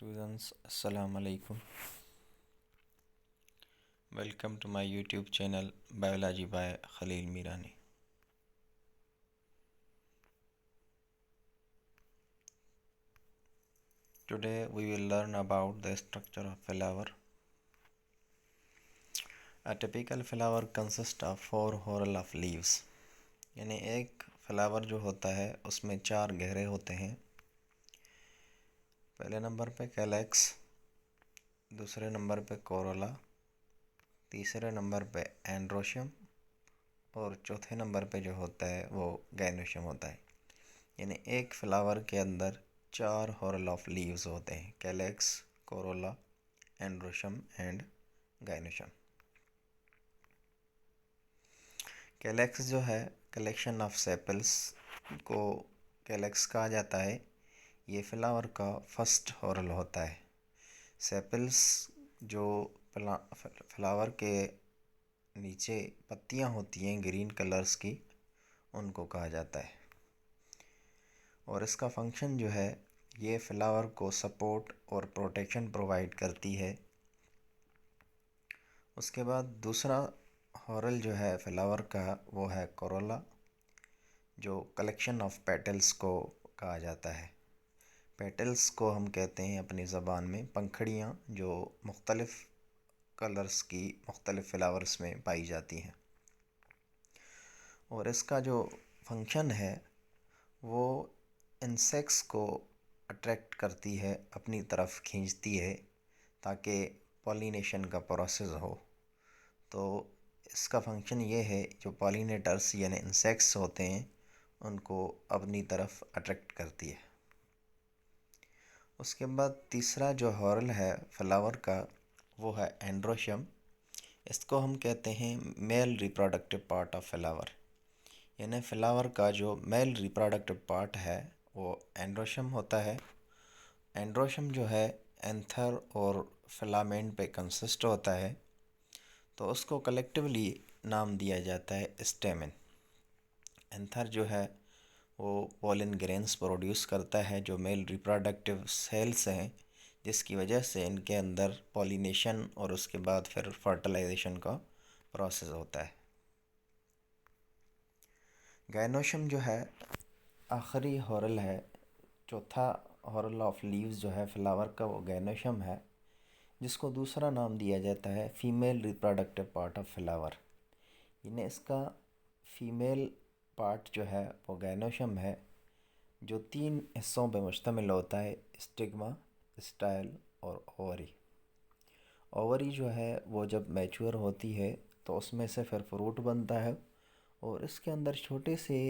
Students, Assalamu alaikum. Welcome to my YouTube channel Biology by Khalil Mirani. Today we will learn about the structure of flower. A typical flower consists of 4 whorl of leaves. यानी एक flower जो होता है उसमें 4 घेरे होते हैं। पहले नंबर पे कैलेक्स, दूसरे नंबर पे कोरोला, तीसरे नंबर पे एंड्रोशियम और चौथे नंबर पे जो होता है वो गाइनोशियम होता है। यानी एक फ्लावर के अंदर 4 हॉर्ल ऑफ लीव्स होते हैं: calyx, Corolla, androecium and gynoecium. Calyx जो है कलेक्शन ऑफ सेपल्स को कैलेक्स कहा जाता है। ये फ्लावर का फर्स्ट हॉर्ल होता है। सेपल्स जो फ्लावर के नीचे पत्तियां होती हैं ग्रीन कलर्स की, उनको कहा जाता है। और इसका फंक्शन जो है, ये फ्लावर को सपोर्ट और प्रोटेक्शन प्रोवाइड करती है। उसके बाद दूसरा हॉर्ल जो है फ्लावर का वो है कोरोला, जो कलेक्शन ऑफ पेटल्स को कहा जाता है। पेटल्स को हम कहते हैं अपनी ज़बान में पंखड़ियाँ, जो मुख्तलिफ़ कलर्स की मुख्तलिफ़ फ्लावर्स में पाई जाती हैं। और इसका जो फंक्शन है वो इंसेक्ट्स को अट्रैक्ट करती है, अपनी तरफ खींचती है ताकि पॉलिनेशन का प्रोसेस हो। तो इसका फंक्शन ये है, जो पॉलिनेटर्स यानी इंसेक्ट्स होते हैं उनको अपनी तरफ अट्रैक्ट करती है। उसके बाद तीसरा जो हॉर्ल है फ्लावर का वो है एंड्रोशियम। इसको हम कहते हैं male reproductive part of flower. यानी फ्लावर का जो मेल रिप्रोडक्टिव पार्ट है वो एंड्रोशियम होता है। एंड्रोशियम जो है एंथर और फिलामेंट पे कंसिस्ट होता है, तो उसको कलेक्टिवली नाम दिया जाता है स्टेमेन। एंथर जो है वो पोलन ग्रेन्स प्रोड्यूस करता है, जो मेल रिप्रोडक्टिव सेल्स हैं, जिसकी वजह से इनके अंदर पॉलिनेशन और उसके बाद फिर फर्टिलाइजेशन का प्रोसेस होता है। गाइनोशियम जो है आखिरी हॉर्ल है, चौथा हॉर्ल ऑफ लीव्स जो है फ्लावर का वो गाइनोशियम है, जिसको दूसरा नाम दिया जाता है female reproductive part of flower. यानी इसका फीमेल पार्ट जो है वो गाइनोशियम है, जो 3 हिस्सों पर मुश्तमिल होता है: स्टिग्मा, स्टाइल और ओवरी। ओवरी जो है वो जब मैच्योर होती है तो उसमें से फिर फ्रूट बनता है, और इसके अंदर छोटे से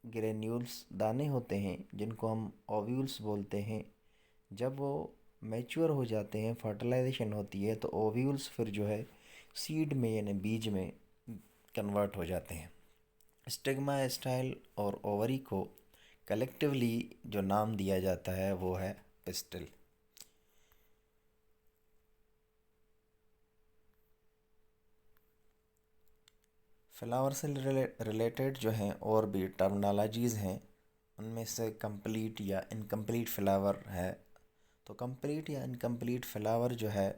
ग्रेन्यूल्स दाने होते हैं जिनको हम ओव्यूल्स बोलते हैं। जब वो मैच्योर हो जाते हैं, फर्टिलाइजेशन होती है, तो ओव्यूल्स फिर जो है सीड में यानी बीज में कन्वर्ट हो जाते हैं। स्टिग्मा, स्टाइल और ओवरी को कलेक्टिवली जो नाम दिया जाता है वो है पिस्टिल। फ्लावर से रिलेटेड जो हैं और भी टर्मिनोलॉजीज़ हैं, उनमें से कंप्लीट या इनकम्प्लीट फ्लावर है। तो कंप्लीट या इनकम्प्लीट फ्लावर जो है,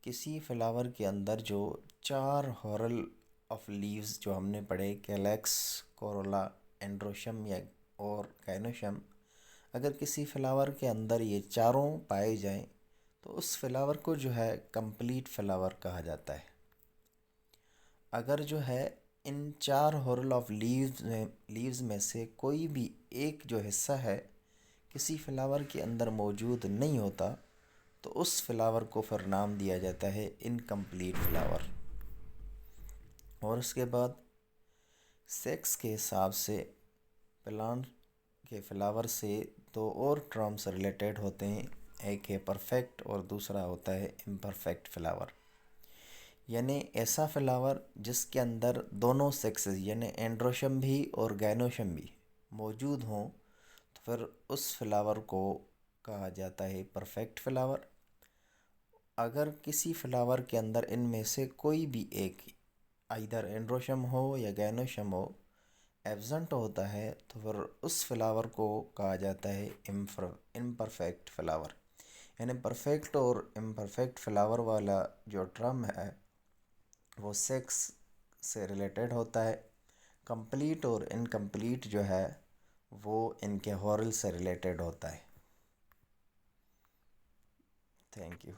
किसी फ्लावर के अंदर जो 4 हॉर्ल ऑफ लीव्स जो हमने पढ़े, कैलेक्स, कोरोला, एंड्रोशियम या और गाइनोशियम, अगर किसी फ्लावर के अंदर ये चारों पाए जाएं तो उस फ्लावर को जो है कंप्लीट फ्लावर कहा जाता है। अगर जो है इन 4 हॉर्ल ऑफ लीव्स में से कोई भी एक जो हिस्सा है किसी फ्लावर के अंदर मौजूद नहीं होता, तो उस फ्लावर को फिर नाम दिया जाता है इनकम्प्लीट फ्लावर। और उसके बाद सेक्स के हिसाब से प्लांट के फ्लावर से 2 और टर्म्स रिलेटेड होते हैं। एक है परफेक्ट और दूसरा होता है इम्परफेक्ट फ्लावर। यानी ऐसा फ्लावर जिसके अंदर दोनों सेक्सेस यानी एंड्रोशियम भी और गाइनोशियम भी मौजूद हों, तो फिर उस फ्लावर को कहा जाता है परफेक्ट फ्लावर। अगर किसी फ्लावर के अंदर इनमें से कोई भी एक, आइदर एंड्रोशियम हो या गाइनोशियम हो, एब्सेंट होता है, तो फिर उस फ्लावर को कहा जाता है इम्परफेक्ट फ्लावर। यानी परफेक्ट और इम्परफेक्ट फ्लावर वाला जो टर्म है वो सेक्स से रिलेटेड होता है। कंप्लीट और इनकम्प्लीट जो है वो इनके हॉरल से रिलेटेड होता है। Thank you.